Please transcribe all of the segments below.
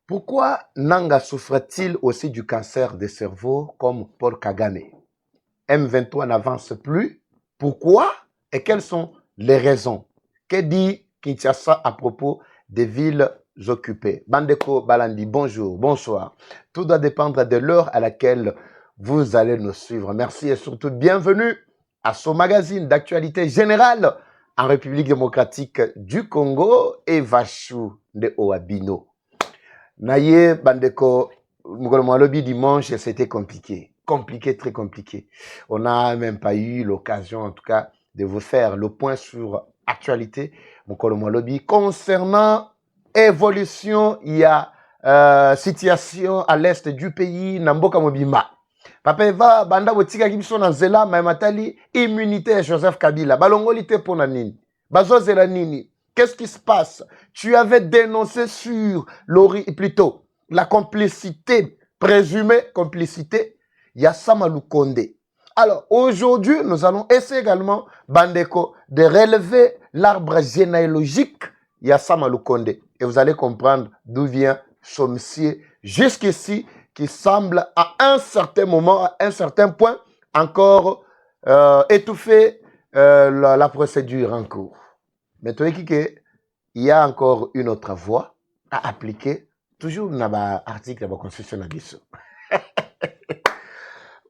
Pourquoi Nanga souffre-t-il aussi du cancer des cerveaux comme Paul Kagame? M23 n'avance plus. Pourquoi et quelles sont les raisons? Que dit Kinshasa à propos des villes occupées? Bandeko Balandi, bonjour, bonsoir. Tout doit dépendre de l'heure à laquelle vous allez nous suivre. Merci et surtout bienvenue à ce magazine d'actualité générale en République démocratique du Congo et Vachou de Oabino. Naye Bandeko, Mugolomalobi dimanche, c'était compliqué. Compliqué, très compliqué. On n'a même pas eu l'occasion, en tout cas, de vous faire le point sur actualité, Mugolomalobi, concernant évolution, il y a situation à l'est du pays, Namboka Mobima. Papa Eva, Banda Botika Gibson Zela, Maimatali, immunité à Joseph Kabila. Balongolite pour Nanini. Bazo Zela Nini. Qu'est-ce qui se passe? Tu avais dénoncé sur plutôt la complicité, présumée complicité, Yassama Lukonde. Alors, aujourd'hui, nous allons essayer également, Bandeko, de relever l'arbre généalogique Yassama Lukonde. Et vous allez comprendre d'où vient ce monsieur jusqu'ici, qui semble à un certain moment, à un certain point, encore étouffer la procédure en cours. Mais tu vois qu'il y a encore une autre voie à appliquer, toujours dans l'article de la Constitution.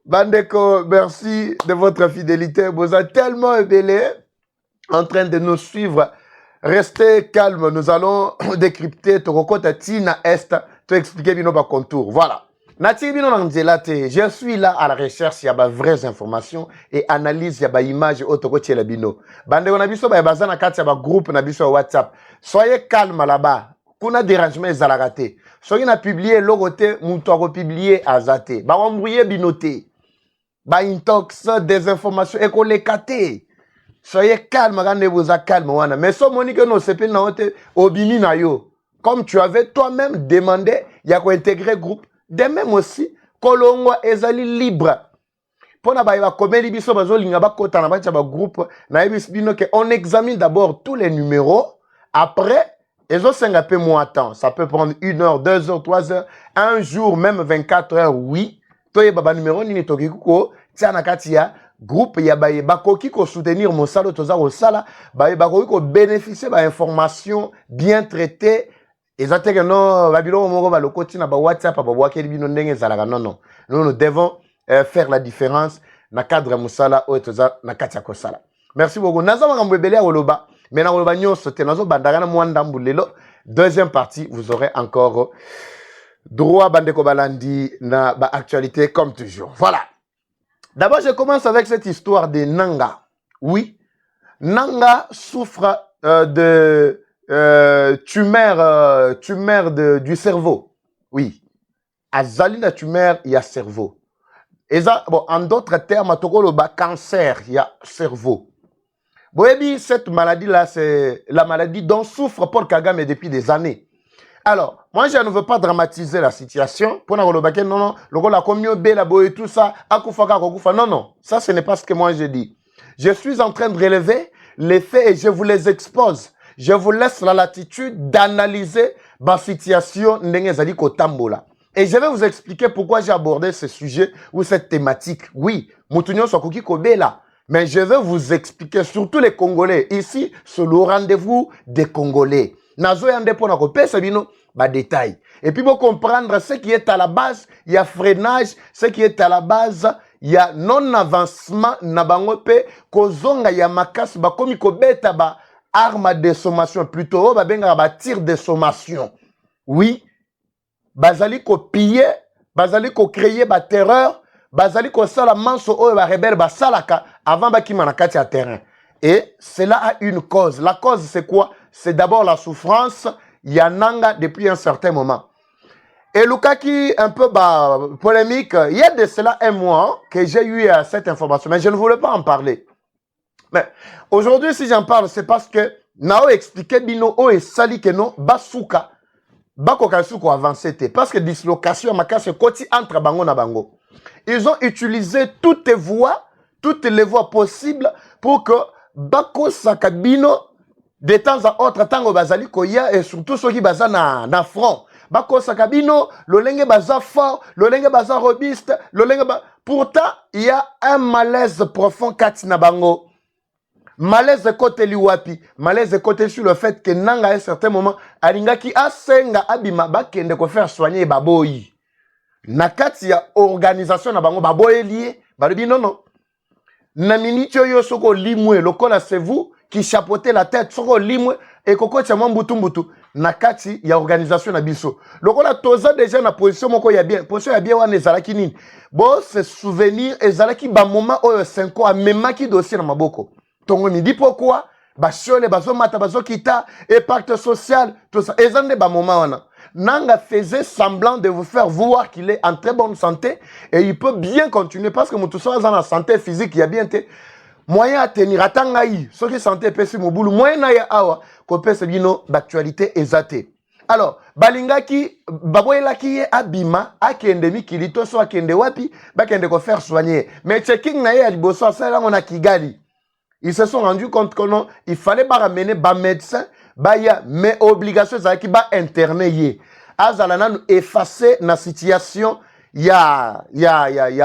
Bandeko, merci de votre fidélité. Vous êtes tellement ébélé en train de nous suivre. Restez calme, nous allons décrypter Tokokota Tina Est, te expliquer bien nos contours. Voilà. Je suis là à la recherche, il y a des vraies informations et analyse, il y a des images autoroutier la bino. Bande on a vu ça, il y a un groupe, on a vu ça WhatsApp. Soyez calme là-bas. Kuna dérangement est à la raté. Soyez na publié logoté, moutoiro publié à zaté. Ba embrouillé binoté. Ba intox, des informations écolécaté. Soyez calme, rendez-vous à calme, wana. Mais so monique no sepe na ote obimi na yo. Comme tu avais toi-même demandé, il y a quoi intégrer groupe. De même aussi, Kolongo ezali libre. Pona ba ba komeli biso bazo linga ba kota na ba groupe na bino que on examine d'abord tous les numéros. Après, ezo senga peu moins temps. Ça peut prendre 1 heure, 2 heures, 3 heures, un jour, même 24 heures, oui. Toye baba numéro nini toki kuko tia na kati ya groupe ya ba koki ko soutenir mosalo toza ko sala ba koki ko bénéficier ba information bien traitée. Exactement, non, Babylon, on va le côté na WhatsApp, non, non. Nous devons faire la différence na cadre musala ou etoza na katia kosala. Merci beaucoup. Naza wakambwebele oloba, mais na oloba nyonso te nazo bandagana mwanda mbulelo. Deuxième partie, vous aurez encore droit Bandeko Balandi na ba actualité comme toujours. Voilà. D'abord, je commence avec cette histoire de Nanga. Oui, Nanga souffre de tumeur du cerveau. Oui. Azali la tumeur, il y a cerveau. Et ça, bon, en d'autres termes, le cancer, il y a cerveau. Boyebi, cette maladie-là, c'est la maladie dont souffre Paul Kagame depuis des années. Alors, moi, je ne veux pas dramatiser la situation. Pour non, non, la communauté, la boye, tout ça, non, non, ça, ce n'est pas ce que moi je dis. Je suis en train de relever les faits et je vous les expose. Je vous laisse la latitude d'analyser ma situation. Et je vais vous expliquer pourquoi j'ai abordé ce sujet ou cette thématique. Oui, Moutounion Sokoki Kobela. Mais je vais vous expliquer, surtout les Congolais. Ici, c'est le rendez-vous des Congolais. Nazo yande pona ko pesa bino ba détail. Et puis pour comprendre ce qui est à la base, il y a freinage, ce qui est à la base, il y a non avancement na bango pe kozonga ya makasi ba komi ko beta ba arme de sommation plutôt ba benga ba tir de sommation. Oui, bazali ko piller, bazali ko créer ba terreur, bazali ko sala manso o ba rebelle ba salaka avant ba kima na kati ya terrain. Et cela a une cause. La cause c'est quoi? C'est d'abord la souffrance. Il y a Nanga depuis un certain moment. Et Lukaki, un peu polémique, il y a de cela un mois que j'ai eu cette information, mais je ne voulais pas en parler. Mais aujourd'hui, si j'en parle, c'est parce que Nao expliquait Bino O et Sali que non, Basuka, Bakokasuko avancé, parce que dislocation, Makase Koti entre Bango na Bango. Ils ont utilisé toutes les voies possibles pour que Bako Sakabino, de temps à autre, tango bazali koya et surtout ceux qui bazana na front. bakosaka bino, lolenge baza fort, lolenge baza robuste, Pourtant, il y a un malaise profond kati na bango. Malaise côté liwapi, malaise côté sur le fait que nanga à un certain moment, alingaki asenga abima bakende ko faire soigner baboyi. Na kati ya organisation na bango baboye lié, balobi non. Na minitio yo soko limwe, lokola c'est vous qui chapeautez la tête, soko limwe, et koko tchama mbutu. Na kati ya organisation na biso. Lokola toza déjà na position moko ya bien, position ya bien wana ezalaki nini. Bon, ce souvenir ezalaki ba moment oyo 5 ans amemaki dossier na maboko. Tongo midi pourquoi basiole bazomata bazokita et pacte social tout ça ezande ba moment wana nanga faisait semblant de vous faire voir qu'il est en très bonne santé et il peut bien continuer parce que mutu so dans la santé physique il y a bien te moyen à tenir atanga yi ce qui santé pesi mobulu moyen na ya awa ko pesa bino d'actualité ezate. Alors balingaki baboyelaki ye abima akende mikili to so akende wapi bakende ko faire soigner mais checking na ye ya liboso ça on a Kigali. Ils se sont rendus compte qu'il fallait pas ramener des médecins, mais obligation qui va interner yé. Azalana nous effacer la situation, il y a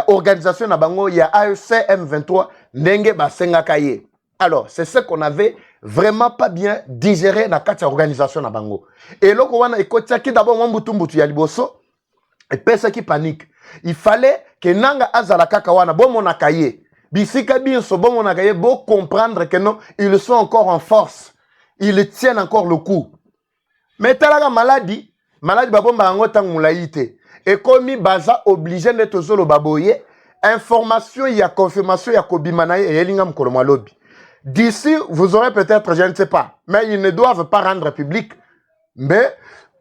organisation na bango, il y a AFC M23 ndenge basenga kaye. Alors, c'est ce qu'on avait vraiment pas bien digéré dans la organisation na bango. Et là, on a écouté d'abord Mwambutumbutu ya liboso et personne qui panique. Il fallait que nanga azalaka kawana bon mon akaye. Bisika bien so bon on a gagné beau comprendre que non, ils sont encore en force. Ils tiennent encore le coup. Mais talaga maladie babomba ngo tang mulaite. Et comme baza obligé d'être solo baboye, information il y a confirmation il y a kobimana et yelinga mkolo malobi. D'ici vous aurez peut-être je ne sais pas, mais ils ne doivent pas rendre public. Mais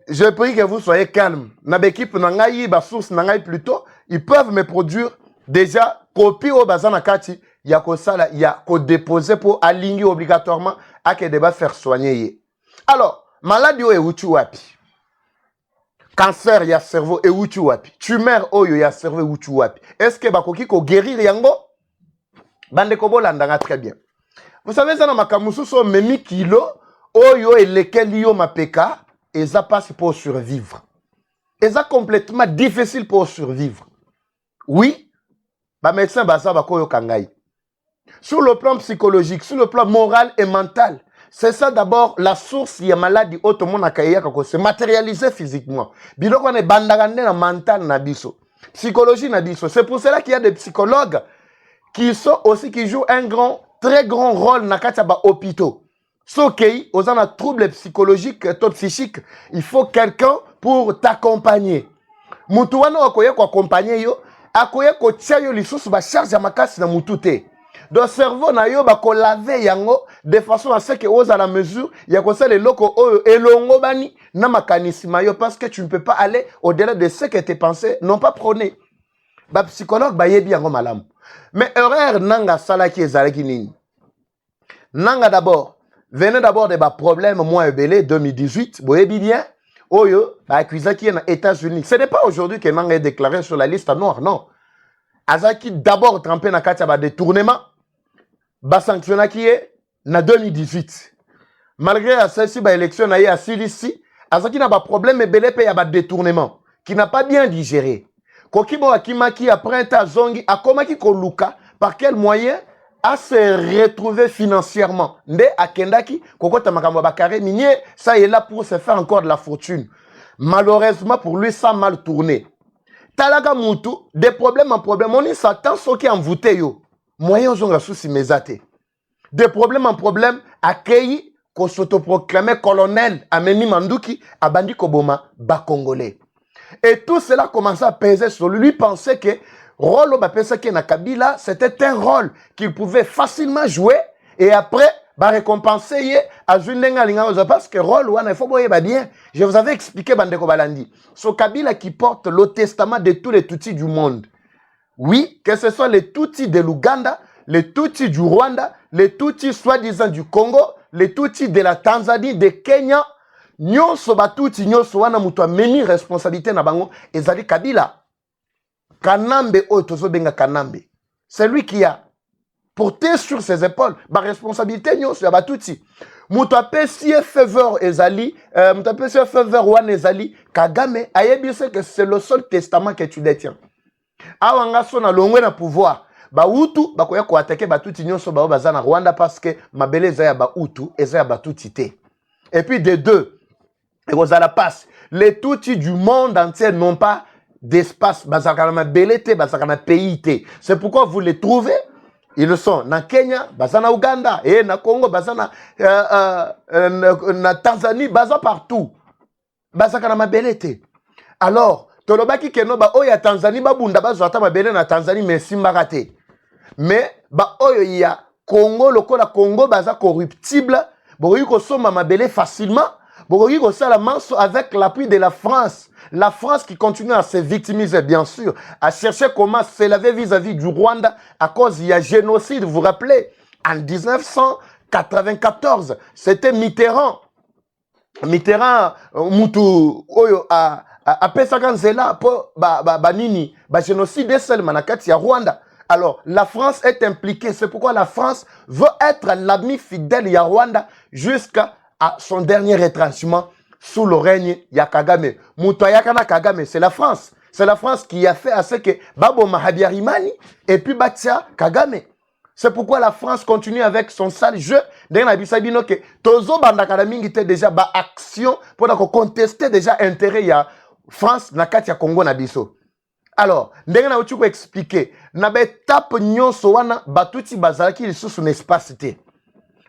je prie que vous soyez calme. Na l'équipe nangai ba source nangai plutôt, ils peuvent me produire déjà copie au bazana kati ya ko sala ya ko déposer pour aligner obligatoirement à que débat faire soigner. Alors maladie o euti wapi, cancer ya cerveau euti wapi, tumeur oyo ya cerveau euti wapi, est-ce que bakoki ko guérir yango bande ko bolanda très bien. Vous savez ça na makamusu so memi kilo oyo et lesquels yo mapeka et ça passe pour survivre. Et ça complètement difficile pour survivre. Oui. Ba médecin basa bakoyo kangai. Sur le plan psychologique, sur le plan moral et mental, c'est ça d'abord la source ya maladie automon akaya kako se matérialiser physiquement. Biloko ne bandagande na mental na biso. Psychologie na biso. C'est pour cela qu'il y a des psychologues qui sont aussi qui jouent un très grand rôle na kati ba hôpitaux. Sokei, aux en troubles psychologiques, psychiques, il faut quelqu'un pour t'accompagner. Mutu wana wakoye ko accompagner yo akoye ko tia yo lisusu ba charge ya makasi na mutute. Donc cerveau na yo ba ko laver yango de façon à ce que aux à la mesure ya ko sala loko oyo elongo bani na makanisima yo parce que tu ne peux pas aller au-delà de ce que tes pensées n'ont pas prôné. Ba psychologue ba yebi yango malamu. Mais erreur nanga sala ki ezalaki nini? Nanga d'abord, venez d'abord de ba problème moi ebele 2018, boyebi bien. Oyo, accusé qui est aux États-Unis. Ce n'est pas aujourd'hui que Nanga est déclaré sur la liste noire, non. Azaki d'abord trempé dans le détournement, ba sanctionné qui est en 2018. Malgré celle-ci, ba élection à Silici, Azaki n'a pas de problème, mais belé paye à détournement, qui n'a pas bien digéré. Kokibo Akimaki après ta zongi, Akomaki Koluka, par quel moyen à se retrouver financièrement. Nde akendaki, kokota makambo bakare minier, ça est là pour se faire encore de la fortune. Malheureusement pour lui, ça a mal tourné. Talaga mutu, des problèmes en problème, on y s'attend ce qui est envoûté yo. Moyen zonga souci mesate. Des problèmes en problème, accueilli, qu'on s'autoproclamait colonel, Ameni Manduki, Abandi Koboma, bas congolais. Et tout cela commençait à peser sur lui. Lui pensait que rôle na Kabila, c'était un rôle qu'il pouvait facilement jouer et après récompenser à parce que rôle il faut bien. Je vous avais expliqué Bandeko Balandi. Ce Kabila qui porte le testament de tous les Tutsis du monde. Oui, que ce soit les Tutsis de l'Ouganda, les Tutsis du Rwanda, les Tutsis soi-disant du Congo, les Tutsis de la Tanzanie, de Kenya, nyonso batuti nyonso wana mutu ameni responsabilité na bango ezali Kabila. Kanambe otozo benga Kanambe. C'est lui qui a porté sur ses épaules la responsabilité nyonso ya batuti. mutu apesi faveur ezali mutu apesi faveur wana ezali Kagame ayebi que c'est le seul testament que tu détiens. Awa nga so na longwe na pouvoir bautu bakoya ko attaquer batuti nyonso bao baza na Rwanda parce que mabele eza ya bautu eza ya batuti te. Et puis de deux, et vous allez passer, les tutis du monde entier n'ont pas d'espace bazaka mabele te bazaka na pays te. C'est pourquoi vous les trouvez. Ils le sont na Kenya, bazana Uganda, et na Congo, bazana na Tanzanie, baza partout. Bazaka na mabele te. Alors, tolobaki keno ba oya Tanzanie babunda bazata mabele na Tanzanie mais simbaka te. Mais ba oyo ya Congo lokola Congo baza corruptible, bokoki kosomba mabele facilement, bokoki kosala manso avec l'appui de la France. La France qui continue à se victimiser, bien sûr, à chercher comment s'élever vis-à-vis du Rwanda à cause il y a génocide, vous vous rappelez, en 1994, c'était Mitterrand. Mitterrand, Moutou, Oyo, a pesaka nzela po banini, génocide seulement na kati ya Rwanda. Alors, la France est impliquée, c'est pourquoi la France veut être l'ami fidèle ya Rwanda jusqu'à son dernier retranchement sous le règne ya Kagame. Moutoyakana Kagame, c'est la France. C'est la France qui a fait à ce que Babo Mahabiarimani et puis Batia Kagame. C'est pourquoi la France continue avec son sale jeu. D'ailleurs, on a dit que Tozo Bandakadaming était déjà ba action pour contester déjà intérêt ya France na kati ya Congo na biso. Alors, ndenge na uchuko expliquer, na betape nyonso wana batuti bazalaki lisusu na espace te.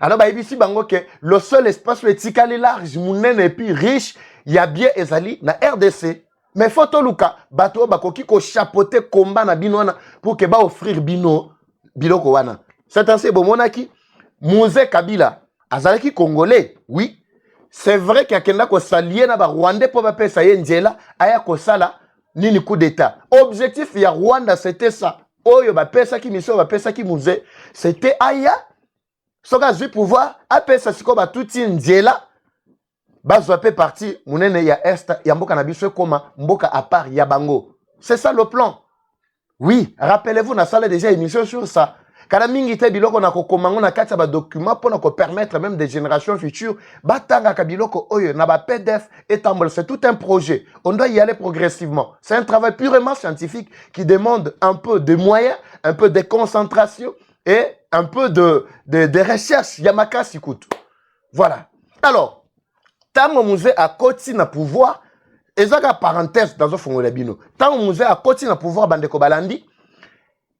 Alors, bah, ici, bango que le seul espace le tikali large, mounen et puis riche, il y a bien ezali na RDC. Mais photo luka, bato bakoki ko chapeauter combat na bino pour que ba offrir bino biloko wana. C'est ainsi bomonaki Mouzé Kabila, azalaki congolais, oui. C'est vrai qu'il y a quelqu'un qui s'allie na ba Rwandais pour ba pesa yendjela, aya ko sala nini coup d'état. Objectif ya Rwanda c'était ça. Oyo ba pesa ki mission ba pesa ki Mouzé, c'était aya soka zui pouvoir apesa siko ba tuti njela bazwa pe parti munene ya est ya mboka na biso koma mboka à part ya bango. C'est ça le plan. Oui, rappelez-vous na salle déjà émission sur ça. Kana mingi te biloko na kokomango na kati ba document pour na ko permettre même des générations futures batanga ka biloko oyo na ba PDF etambol, c'est tout un projet. On doit y aller progressivement. C'est un travail purement scientifique qui demande un peu de moyens, un peu de concentration et un peu de recherche. Yamaka Sikutu. Voilà. Alors, tant musée à côté na pouvoir, et ça parenthèse dans un fonds de bino. Tant musée à côté na pouvoir Bandeko Balandi,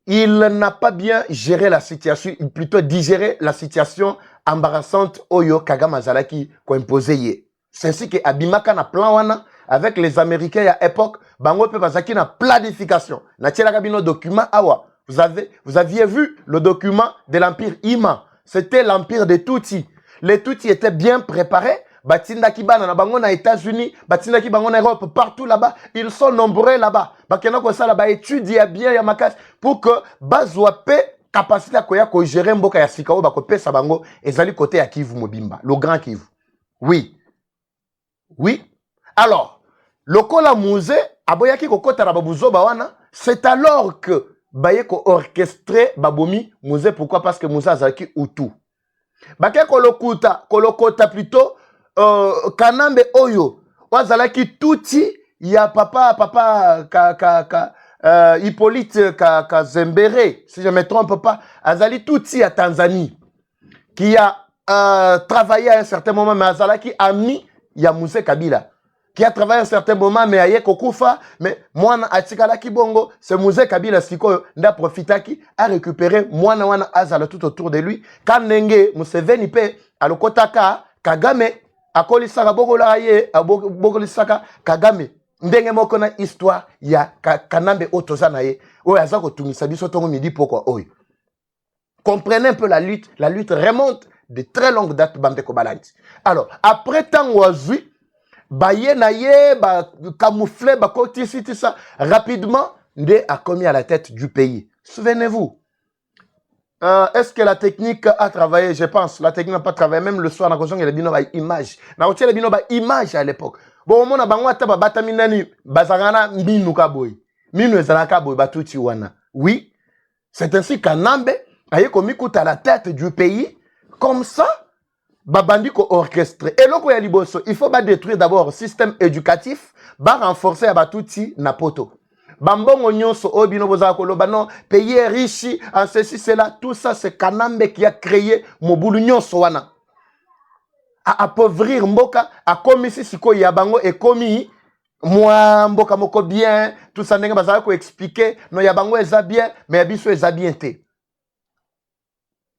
il n'a pas bien géré la situation, il plutôt digéré la situation embarrassante Oyo Kagame Azalaki ko imposé yé. C'est ainsi que Abimaka na plan wana avec les Américains à l'époque, bango pe bazaki na planification. Na tiela kabino document awa. Vous aviez vu le document de l'Empire Ima. C'était l'Empire des Tutsis. Les Tutsis étaient bien préparés. Batinda Kibana na bango na États-Unis, Batinda Kibango na Europe, partout là-bas. Ils sont nombreux là-bas. Bakena ko ça là-bas étudier bien ya makas pour que bazwa pe capacité à koya ko gérer mboka ya sikao bako pesa bango ezali côté ya Kivu Mobimba, le grand Kivu. Oui. Oui. Alors, lokola musée aboyaki kokota na babuzoba wana, c'est alors que bayeko orchestré babomi musée. Pourquoi? Parce que musée azalaki utu. Bake kolokota plutôt Kanambe Oyo wazalaki tuti ya papa Hippolyte Kazembere, si je ne me trompe pas, azali tuti à Tanzanie qui a travaillé à un certain moment, mais azalaki ami ya Mouzé Kabila qui a travaillé à un certain moment, mais aye kokufa, mais mwana atikala kibongo, c'est Mouzé Kabila siko nda profitaki a récupéré mwana wana azala tout autour de lui. Kanenge Museveni pe alokotaka Kagame akolisaka bokola ye bokolisaka Kagame ndenge moko na histoire ya Kanambe otoza na ye oyo aza kotumisa biso tongo midi pourquoi oyo. Comprenez un peu la lutte remonte de très longue date Bandeko Balandi. Alors après tant wazui baye na ye ba camoufler ba koti siti ça rapidement Ndé a commis à la tête du pays. Souvenez-vous. Est-ce que la technique a travaillé? Je pense. La technique n'a pas travaillé. Même le soir, on a conscience qu'il y a des images. On a des images à l'époque. Bon, on a des bataminani, bazarana, minu kaboy. Minu ezalaka boy, batuti wana. Oui. C'est ainsi qu'Anambe a commis à la tête du pays. Comme ça, babandi ko orchestré. Et loko ya liboso, il faut ba détruire d'abord le système éducatif, ba renforcer ya batuti na poto. Bambongo nyonso obino boza koloba non, pays est riche, en ceci cela, tout ça c'est Kanambe qui a créé mobulu nyonso wana. A appauvrir mboka, a komi siko ya bango et komi moi mboka moko bien, tout ça ndenge bazala ko expliquer, non ya bango eza bien, mais ya biso eza bien te.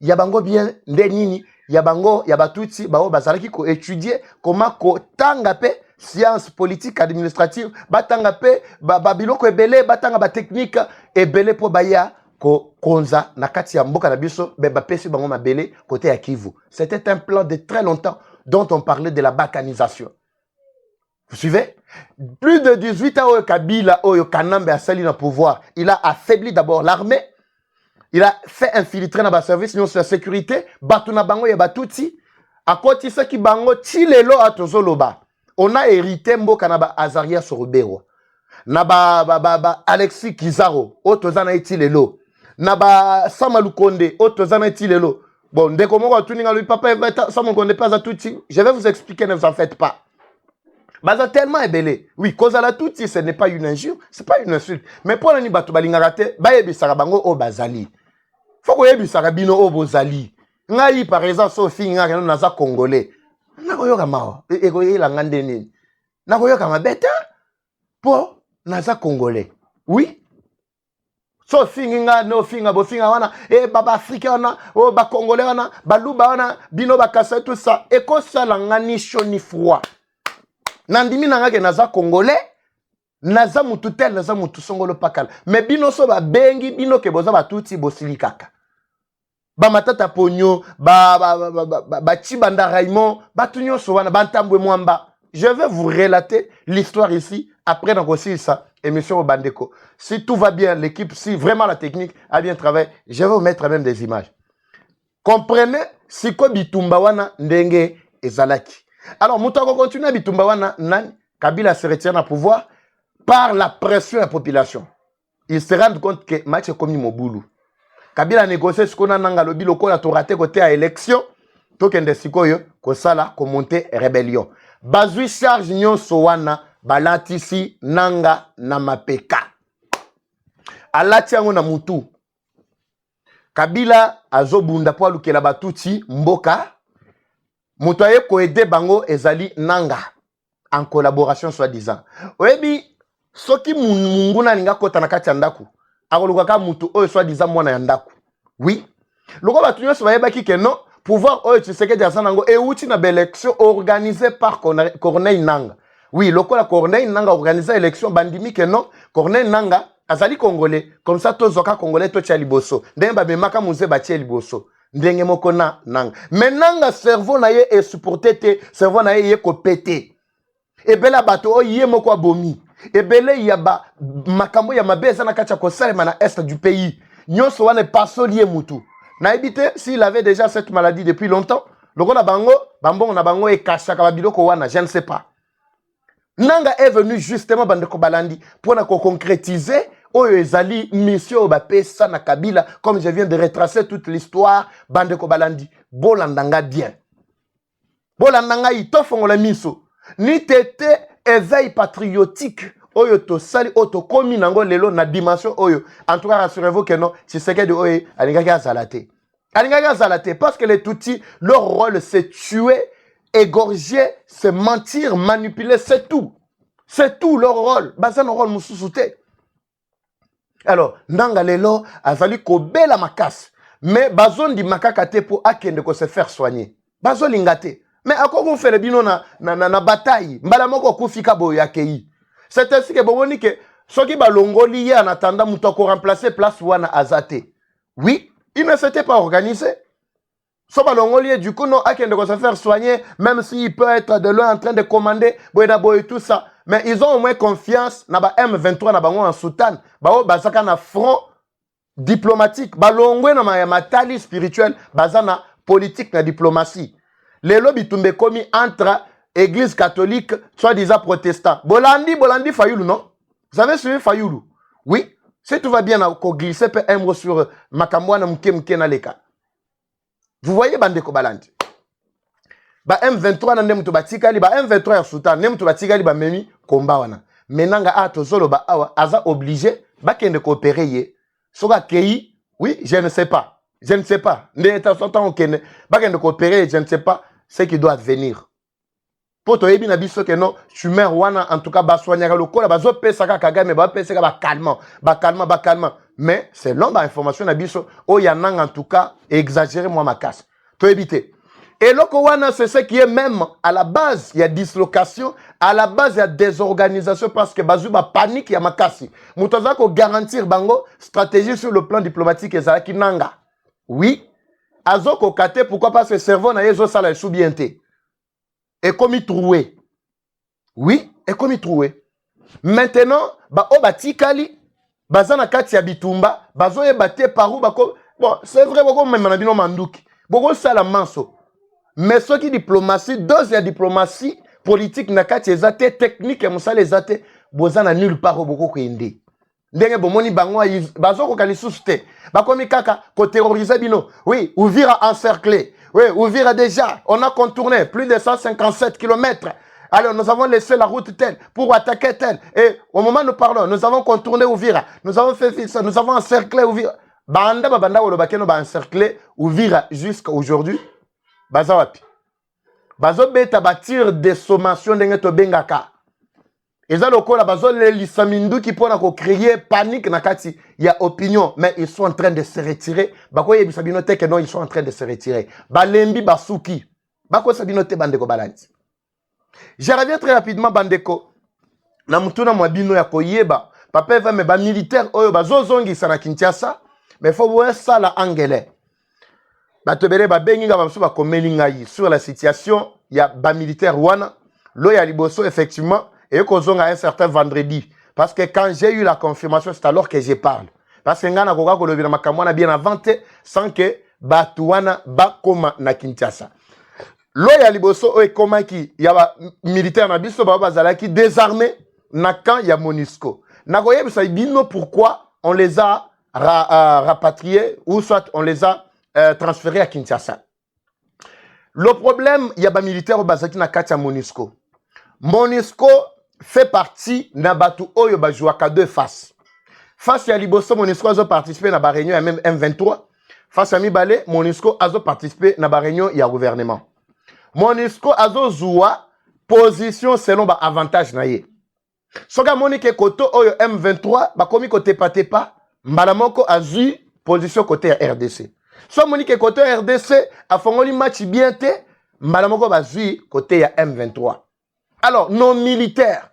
Ya bango bien nde nini, ya bango ya batuti bao bazalaki ko étudier comment ko tanga pe science politique administrative, batanga pe babiloko ebele, batanga ba technique ebele po baya ko konza na kati ya mboka na biso, be bapesi bango mabele côté ya Kivu. C'était un plan de très longtemps dont on parlait de la balkanisation. Vous suivez? Plus de 18 ans, Kabila, Kanambe a sali dans le pouvoir. Il a affaibli d'abord l'armée. Il a fait infiltrer dans le service de la sécurité. Batuna bango ya batuti. À côté de ça qui bango tilelo atozoloba. On a hérité mboka na ba Azaria Sorobero. Na ba Alexis Kizaro. Otozana tilelo. Na ba Samalukonde. Otozana tilelo. Bon, dès que moi tuninga lui papa Samalukonde pas à tuti. Je vais vous expliquer, ne vous en faites pas. Baza tellement ébélé. Oui, cause à la tuti, ce n'est pas une injure, c'est pas une insulte. Mais pour l'année batu balingaraté, bayebi sarabango o bazali. Faut que yebi sarabino o bozali. Ngai par exemple Sophie ngaka naza congolais. Nakoyoka mao. Ekoye la ngande nini. Nakoyoka mabeta po naza congolais. Oui. Sophie nga no finga bo finga wana baba africain wana o ba congolais wana baluba wana bino bakasa tout ça. Eko sala ngani chaud ni froid. Nandimi nangake naza congolais, naza mututel, naza mutusongolo pakala. Mais bino so ba bengi, bino ke boza ba tuti bosili kaka. Ba matata ponyo, ba chibanda Raymond, ba tunyo so wana, ba ntambwe mwamba. Je vais vous relater l'histoire ici, après donc aussi ça, émission au Bandeko. Si tout va bien, l'équipe, si vraiment la technique a bien travaillé, je vais vous mettre même des images. Comprenez, si ko bitumba wana ndenge ezalaki. Alors, Moutako continue à bitumba wana nan Kabila se retient au pouvoir par la pression de la population. Il se rend compte que match est comme Mobulu. Kabila a négocié ce qu'on a nanga lobi loko la tourate côté à élection. Tokende sikoyo ko sala ko monter rébellion. Bazui charge nyon sowana balatisi nanga na mapeka. Alati yango na mutu. Kabila azobunda po alukela batuti mboka. Motoye ko aider bango ezali nanga en collaboration soi-disant. Oyebi soki munguna ninga kota na kati ya ndaku akoluka ka mutu oyo soi-disant mwana ya ndaku. Oui. Loko batu nyonso bayebaki ke non pouvoir oyo Tshisekedi aza nango euti na élection organisée par Corneille Nanga. Oui, loko la Corneille Nanga organisé élection bandimi ke non Corneille Nanga azali congolais comme ça tozoka congolais to tia liboso. Ndenge ba memaka muze ba tia liboso. Ndenge moko na nanga. Mais nanga cerveau na ye est supporté te, cerveau na ye ko pété. Ebela bato o ye moko abomi. Ebele ya ba makambo ya mabeza na kacha ko salema na est du pays. Nyonso wana paso lié mutu. Na ebité s'il avait déjà cette maladie depuis longtemps, loko na bango, bambongo na bango e kashaka babiloko wana, je ne sais pas. Nanga est venu justement bandeko balandi pour na ko concrétiser oyo ezali mission bapesa na Kabila, comme je viens de retracer toute l'histoire, bandeko balandi bolandanga bien. Bolandanga ito fongola miso. Ni tete éveil patriotique oyo to sali oto komi nango lelo na dimension oyo. En tout cas rassurez-vous que non, Tshisekedi oyo alingaki azalate. Alingaki azalate parce que les Tutsis, leur rôle c'est tuer, égorger, se mentir, manipuler, c'est tout. C'est tout leur rôle. Baza no rôle mususute. Alors, nanga lelo azali ko bela makas. Mais bazon di makaka te pour akende ko se faire soigner. Bazon lingate. Mais à quoi vous faites bino na bataille? Mbala moko kufika boyo yakei. C'est ainsi que bomoni que soki balongoli ye en attendant muto ko remplacer place wana azate. Oui, il ne s'était pas organisé. So balongoli du coup non akende ko se faire soigner même s'il peut être de loin en train de commander boyna boy tout ça. Mais ils ont au moins confiance na ba M23 na bango en Soudan. Bao bazaka na front diplomatique. Balongwe na matali spirituel bazana politique na diplomatie. Les lobby tumbe komi entre église catholique soi-disant protestant. Bolandi Fayoulou, non? Vous avez suivi Fayoulou? Oui. Si tout va bien, on glisse un mot sur Makamwana Mke na leka. Vous voyez Bandeko Balandi? Ba M23 na ndem to batikali ba M23 ya Sultan ndem to batikali ba memi komba wana. Menanga a tozolo ba awa aza obligé ba kende coopérer ye. Soka kei, oui, je ne sais pas. Je ne sais pas. Ndeta sontan kende ba kende coopérer, je ne sais pas ce qui doit advenir. Poto yebi na biso ke non, chumeur wana en tout cas ba soignaka lokola bazo pesa ka Kagame ba pesa ka ba calmant. Mais c'est l'homme information na biso o yanang en tout cas exagérer moi ma casse. To éviter. Et l'Okowana, c'est ce qui est même à la base, il y a dislocation, à la base, il y a désorganisation parce que Bazou va panique, il y a makasi. Moutaza ko garantir bango stratégie sur le plan diplomatique et Zalaki Nanga. Oui. Azoko kate, pourquoi parce que le cerveau n'a yezo sala soubienté. Et comme il trouvé. Oui, et comme il trouvé. Maintenant, ba o batikali, bazana kati ya bitumba, bazo e bate parou bako. Bon, c'est vrai, bako même manabino manduki. Bako sala manso. Mais ce qui diplomatie, deux diplomatie politique nakati ezate technique musala ezate bozana nulle part boko kwende. Ndenge bomoni bango bazo ko kalisusu te. Bakomi kaka ko terroriser bino. Oui, Uvira encerclé. Oui, Uvira déjà, on a contourné plus de 157 km. Alors nous avons laissé la route telle pour attaquer telle. Et au moment où nous parlons, nous avons contourné Uvira. Nous avons fait ça, nous avons encerclé Uvira. Banda ou bakeno ba encerclé Uvira jusqu'à aujourd'hui. Bazawapi. Bazo beta batir des sommations d'enge to bengaka. Eza lokola bazo le lisamindu qui pona ko créer panique na kati ya opinion, mais ils sont en train de se retirer. Bako yebisa bino te que non, ils sont en train de se retirer. Balembi basuki. Bako sabino te bandeko balanti. Je reviens très rapidement bandeko. Na mutuna mwabino ya koyeba. Papa va me ba militaire oyo bazo zongi sana Kinshasa, mais faut voir ça la anglais. Batobere ba benginga ba ba komeli ngai sur la situation ya ba militaire wana lo ya liboso effectivement et kozonga un certain vendredi parce que quand j'ai eu la confirmation c'est alors que je parle parce que ngana koka ko lobina makamwana bien inventé sans que batuana ba koma na Kinshasa lo ya liboso o ekomaki ya ba militaire na biso ba bazalaki désarmé na camp ya MONUSCO na koyebisa bino pourquoi on les a rapatriés ou soit on les a transféré à Kinshasa. Le problème, il y a des militaires au Bazaki na Katia MONUSCO. MONUSCO fait partie d'un bateau oyo bajouaka deux faces. Face à Liboso, MONUSCO a participé à la réunion, même M23. Face à Mibale, MONUSCO a participé à la réunion, il y a gouvernement. MONUSCO a zoua position selon ba avantage naie. Soga Monique Koto oyo M23, ba komi kote patepa, mbalamoko a zu position côté RDC. So Monique côté RDC a fongoli match bien te malamoko bazui côté ya M23. Alors nos militaires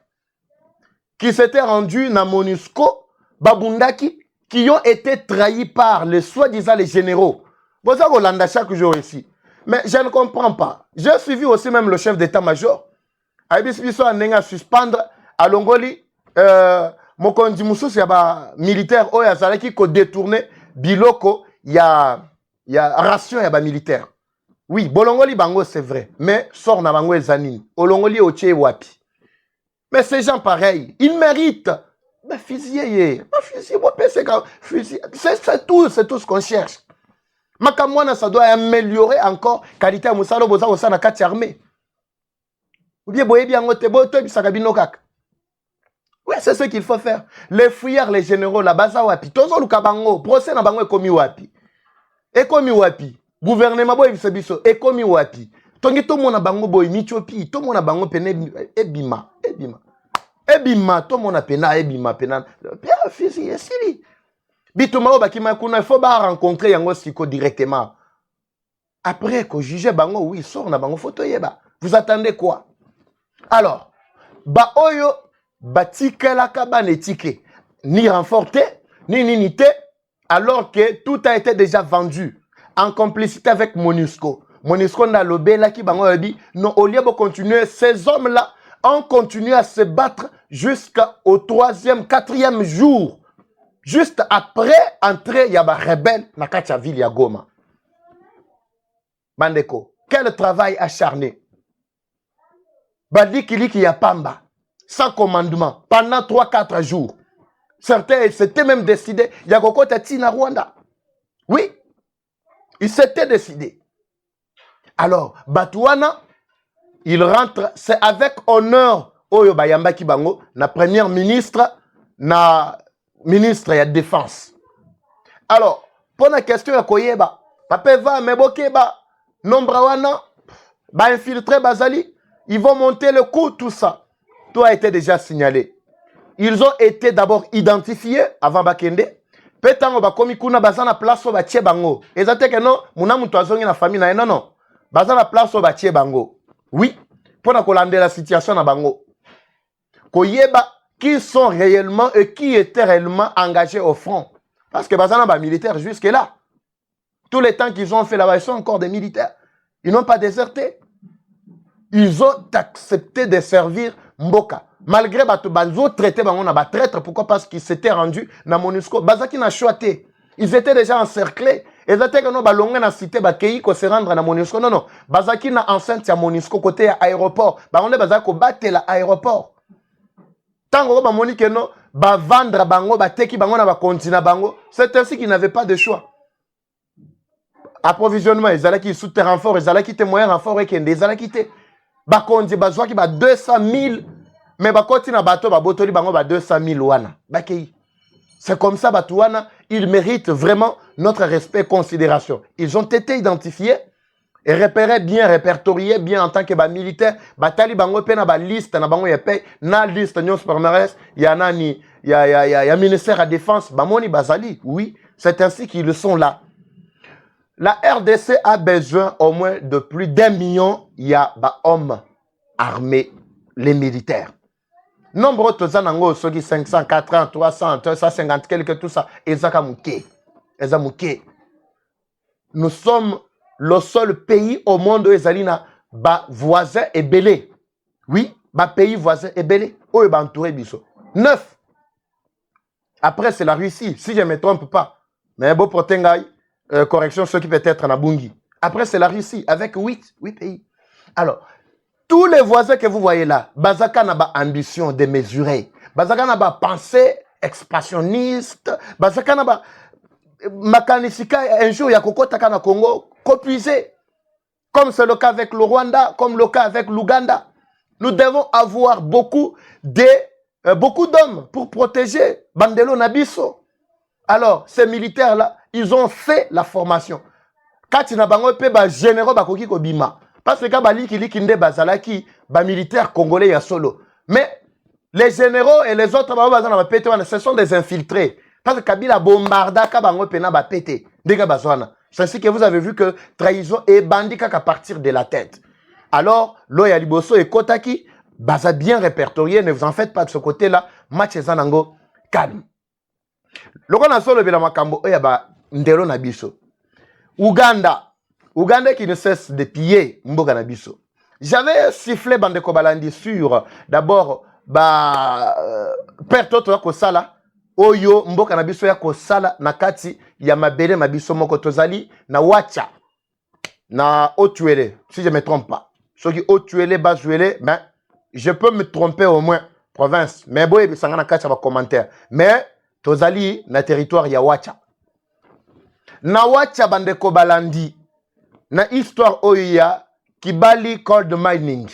qui s'étaient rendus na MONUSCO babundaki qui ont été trahis par les soi-disant les généraux. Vous avez Hollande chaque jour ici. Mais je ne comprends pas. J'ai suivi aussi même le chef d'état-major. Aibis biso anenga suspendre à Longoli mokondi mususu ya ba militaire oya zalaki ko détourner biloko ya ration ya ba militaire. Oui, bolongoli bango c'est vrai, mais sort na bango ezanini. Olongoli otie wapi. Mais ces gens pareils, ils méritent. Mais fusiller, c'est tout ce qu'on cherche. Makamwana ça doit améliorer encore qualité à musalo boza au sana kati armée. Ou bien boye bien ngote boto bisaka bino kaka. Oui, c'est ce qu'il faut faire. Les fouillards, les généraux, la base wapi. Tozo luka bango, procès na bango ekomi wapi. Ekomi wapi. Gouvernement boy biso ekomi wapi. Tongi to mona bango boy michopi, to mona bango pene ebima. Ebima, to mona pena ebima pena. Pierre fils yesili. Bituma bakima kuna il faut ba rencontrer yango siko directement. Après ko juger bango oui, sort na bango photo yeba. Vous attendez quoi? Alors, ba oyo batikelaka banetike ni renforté ni ninité alors que tout a été déjà vendu en complicité avec MONUSCO. MONUSCO n'a lobé qui bango dit non au lieu de continuer ces hommes là ont continué à se battre jusqu'au 3e, 4e jour. Juste après entrer il y a ba rebelle na katia ville ya Goma. Bandeko, quel travail acharné. Badi kiliki ya pamba sans commandement pendant 3-4 jours. Certains s'étaient même décidés. Il y a Kokota Tina Rwanda. Oui, ils s'étaient décidés. Alors, Batouana, il rentre, c'est avec honneur oyo bayamba ki bango na premier ministre na ministre ya défense. Alors, pour la question ya koyeba, papa va mebokeba nombre wana ba infiltré bazali, ils vont monter le coup, tout ça. Tout a été déjà signalé. Ils ont été d'abord identifiés avant bakende. Petango bakomi kuna bazana place o batie bango. Ezate que non, muna mutu azongi na famille na non non. Bazana place o batie bango. Oui, pour na kolande la situation na bango. Koyeba qui sont réellement et qui étaient réellement engagés au front. Parce que bazana ba militaires jusque là. Tous les temps qu'ils ont fait là-bas, ils sont encore des militaires. Ils n'ont pas déserté. Ils ont accepté de servir Mboka. Malgré bato banzo traité bango na ba traître, pourquoi? Parce qu'ils s'étaient rendus na MONUSCO. Bazaki na choité. Ils étaient déjà encerclés. Ils étaient que non balonga na cité ba kei ko se rendre na MONUSCO. Non non. Bazaki na enceinte ya MONUSCO côté ya aéroport. Bango bazaki ko battre la aéroport. Tango ba moni que non ba vendre bango ba teki bango na ba continent bango. C'est ainsi qu'ils n'avaient pas de choix. Approvisionnement, ils allaient qui sous renfort, ils allaient quitter moyen renfort et ils allaient quitter. Bakondi bazwa ki ba 200 000 mais bakoti na bato ba botoli bango ba 200 000 wana. Bakei. C'est comme ça batouana, ils méritent vraiment notre respect et considération. Ils ont été identifiés et repérés bien, répertoriés bien en tant que militaires. Batali bango pe na ba liste na bango yepe na liste nyos palmarès, ya nani, ya ministère à défense, bamoni bazali. Oui, c'est ainsi qu'ils sont là. La RDC a besoin au moins de plus d'1 million hommes armés, les militaires. Nombre de gens, ceux qui 500, 400, 300, 250, quelque tout ça, nous sommes le seul pays au monde où les alina voisin est belé. Oui, pays voisin est belé. Où est entouré biso. 9. Après, c'est la Russie, si je ne me trompe pas. Mais bon, pour Tengai. Correction, ceux qui peut être en Abungi. Après, c'est la Russie, avec 8 pays. Alors, tous les voisins que vous voyez là, Bazaka n'a pas ambition de mesurer. Bazaka n'a pas pensée expansionniste. Bazaka n'a pas... Makanisika, un jour, il y a Koko Takana Congo, copuisé. Comme c'est le cas avec le Rwanda, comme le cas avec l'Ouganda. Nous devons avoir beaucoup d'hommes pour protéger Bandelo Nabiso. Alors, ces militaires-là, ils ont fait la formation. Quand ils n'ont pas généraux, parce que quand les militaires congolais, il y a solo. Mais les généraux et les autres, ce sont des infiltrés. Parce que Kabila bombarda, c'est ainsi que vous avez vu que trahison est bandit à partir de la tête. Alors, Loya Liboso et Kotaki, baza bien répertorié, ne vous en faites pas de ce côté-là. Match Zanango, calme. Loko na solo bila makambo oya ba ndelo na biso. Uganda qui ne cesse de piller mboka na biso. J'avais sifflé Bandeko Balandi sur d'abord perte to ko sala oyo mboka na biso ya ko sala na kati ya mabele mabiso moko tozali na wacha na Otuele si je me trompe pas. Ceux qui Otuele Bazuele, ben je peux me tromper au moins province mais boye sangana kati ba commentaire mais tozali na territoire ya Wacha. Na Wacha Bandeko Balandi na histoire oya Kibali Gold Mining.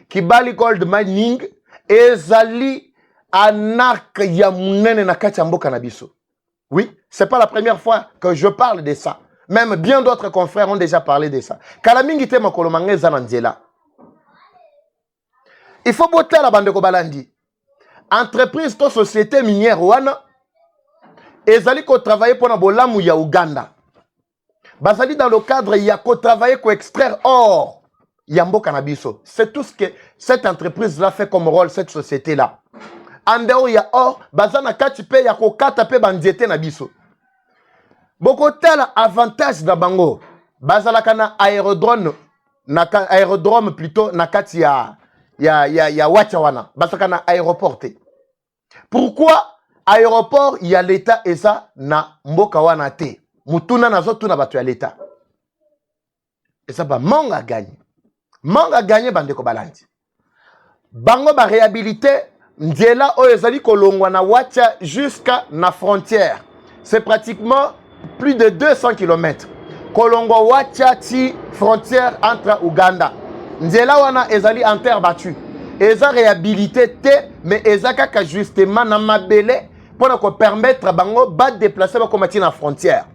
Kibali Gold Mining ezali anark ya munene na kati ya mboka na biso. Oui, c'est pas la première fois que je parle de ça. Même bien d'autres confrères ont déjà parlé de ça. Kalamingi te makolo mangeza na nzela. Il faut botter la Bandeko Balandi. Entreprise to société minière wana ezali ko travailler pour na bolamu ya Uganda. Bazali dans le cadre ya ko travailler ko extraire or ya mboka na biso. C'est tout ce que cette entreprise là fait comme rôle, cette société là. Andeo ya or bazana kati pe ya ko kata pe bandiete na biso. Boko tala avantage da bango. Bazala kana aérodrome plutôt na kati ya Wacha wana. Bazala kana aéroporté. Pourquoi aéroport il y a l'état et ça na mboka wana te mutuna nazo tuna batu ya l'état et ça ba manga gagné Bandeko Balandi bango ba réhabiliter nzela o ezali kolongwa na Wacha jusqu'à na frontière. C'est pratiquement plus de 200 km kolongwa Wacha ti frontière entre Uganda nzela wana ezali en terre battue eza réhabilité te mais eza kaka justement na mabele pour ko permettre bango ba déplacer ba komati na frontière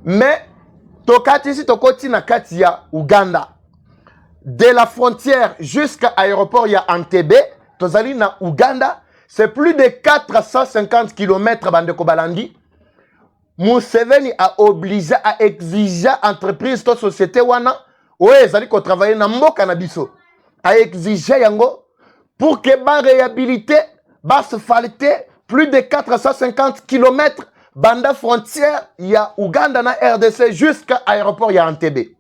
mais tokati si tokoti na kati ya Uganda de la frontière jusqu'à l'aéroport il y a Entebbe tozali na Uganda c'est plus de 450 km bandeko balandi. Museveni a obligé à exiger entreprise to société wana oyo ezali ko travailler na mboka na biso a exiger yango pour que ba réhabiliter ba asphalter plus de 450 km banda frontière ya Uganda na RDC jusqu'à l'aéroport ya Entebbe.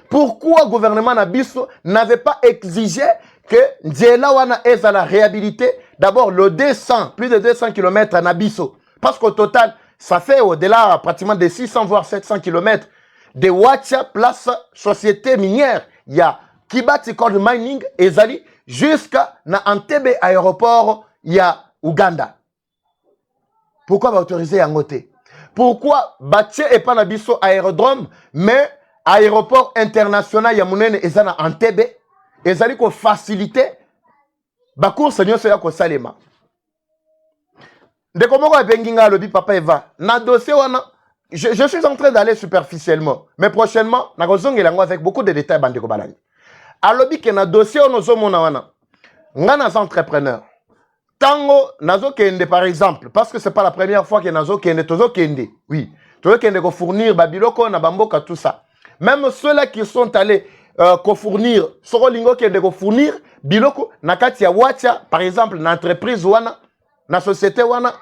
Pourquoi le gouvernement na biso n'avait pas exigé que nzela wana ezala réhabilité d'abord le 200 plus de 200 km na biso parce qu'au total ça fait au-delà pratiquement de 600 voire 700 km de Wacha place société minière. Il y a Kibati Gold Mining ezali jusqu'à na Entebbe aéroport il y a Uganda. Pourquoi va autoriser yangote? Pourquoi Batie et pas na biso aérodrome mais aéroport international ya munene ezana Entebbe ezali ko faciliter ba course nyonso ya ko salema. De comment on benginga lobi papa Eva na dossier wana je suis en train d'aller superficiellement mais prochainement na kozongela ngo avec beaucoup de détails bandeko balani alobi ke na dossier ono zomona wana nga na entrepreneur tango nazo kende par exemple parce que c'est pas la première fois que nazo kende tozo kende oui tozo kende ko fournir babiloko na bamboka tout ça même ceux-là qui sont allés ko fournir soko lingo kende ko fournir biloko na kati ya Wacha par exemple na entreprise wana na société wana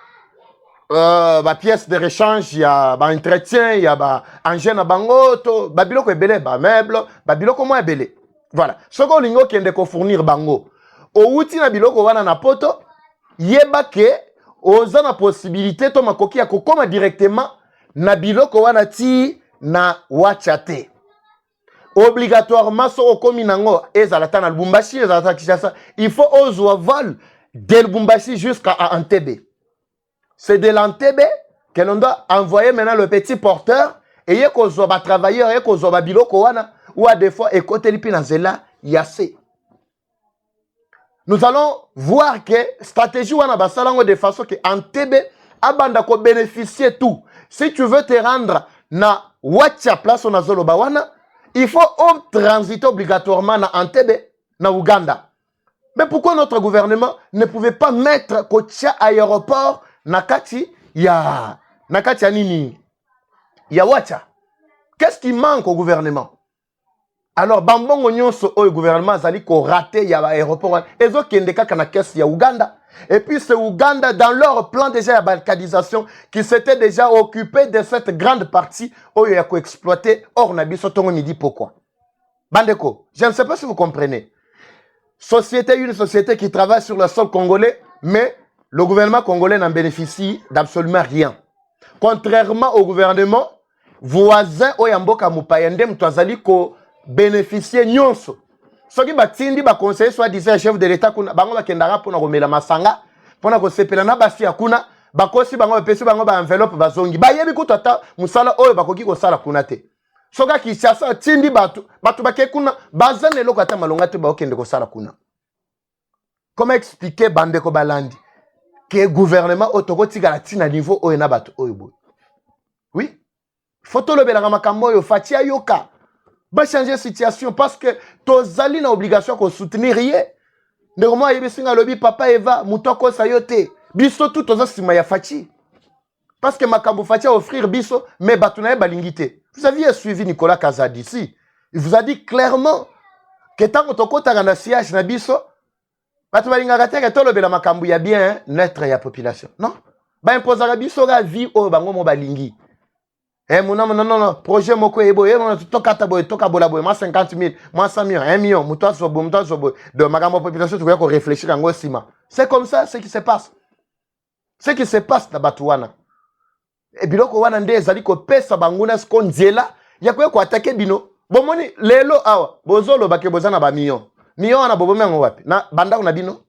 ba pièces de rechange ya ba entretien ya ba engin na bango to ba biloko ebele ba meuble ba biloko mo ebele voilà soko lingo kende ko fournir bango o uti na biloko wana na poto yeba ke oza na possibilité to makoki ya kokoma directement na biloko wana ti na Wacha te obligatoirement soko komi nango ezalata na Lubumbashi ezalata Kinshasa il faut ozwa vol de Lubumbashi jusqu'à Entebbe. C'est de l'Entebbe que l'on doit envoyer maintenant le petit porteur et il y a des travailleurs, il y a des biloko wana ou à des fois écoutez l'ipinazela yase. Nous allons voir que stratégie wana basalango de façon que Entebbe abanda ko bénéficier tout. Si tu veux te rendre na Wacha place na zoloba wana, il faut transiter obligatoirement na Entebbe na Uganda. Mais pourquoi notre gouvernement ne pouvait pas mettre Kotia aéroport Nakati ya nini ya Wacha? Qu'est-ce qui manque au gouvernement? Alors bambongo nyonso au gouvernement zali ko raté ya aéroport ezo kende kaka na caisse ya Uganda et puis c'est Uganda dans leur plan déjà ya balkanisation qui s'était déjà occupé de cette grande partie oyo ya ko exploiter or na biso tongo midi pourquoi? Bandeko, je ne sais pas si vous comprenez. Une société qui travaille sur le sol congolais, mais le gouvernement congolais n'en bénéficie d'absolument rien. Contrairement au gouvernement voisin oyamboka mupayende mtwazali ko bénéficier nyonso. Soki batindi ba conseiller soit disait chef de l'état kuna bango bakendaka pona komela masanga pona ko sepela na basi akuna bakosi bango bepesi bango ba enveloppe bazongi bayebi kutata musala oyo bakoki ko sala kuna te. Soka Kinshasa tindi batu bake kuna bazane loko ata malonga te bakende ko sala kuna. Comment expliquer bandeko balandi que gouvernement otoko tigala tina niveau oyo na batu oyo boy? Oui. Faut le belanga makambo oyo fatia yoka. Ba changer situation parce que tozali na obligation ko soutenir rien. Ndeko yebesinga lobi papa Eva mutoko sayote. Biso tout toza sima ya fachi. Parce que makambo fatia offrir biso mais batunaye balingite. Vous aviez suivi Nicolas Kazadi ici. Il vous a dit clairement que tant que toko tagana siège na biso batu balingaka te ke tolobela makambo ya bien naître ya population. Non? Ba imposaka biso ga vie o bango mo balingi. Non, projet moko ebo, toka taboy, toka bolaboy, moi 50 000, moi 100 000, 1 million, moutois sobo, de magambo population, tu vois qu'on réfléchit en ciment. C'est comme ça, ce qui se passe. Ce qui se passe dans Batouana. Et biloko wana nde ezali ko pesa banguna sko nzela, ya ko attaquer bino. Bomoni lelo awa, bozolo bake bozana ba million. Million na bobo mengo wapi? Na banda una bino.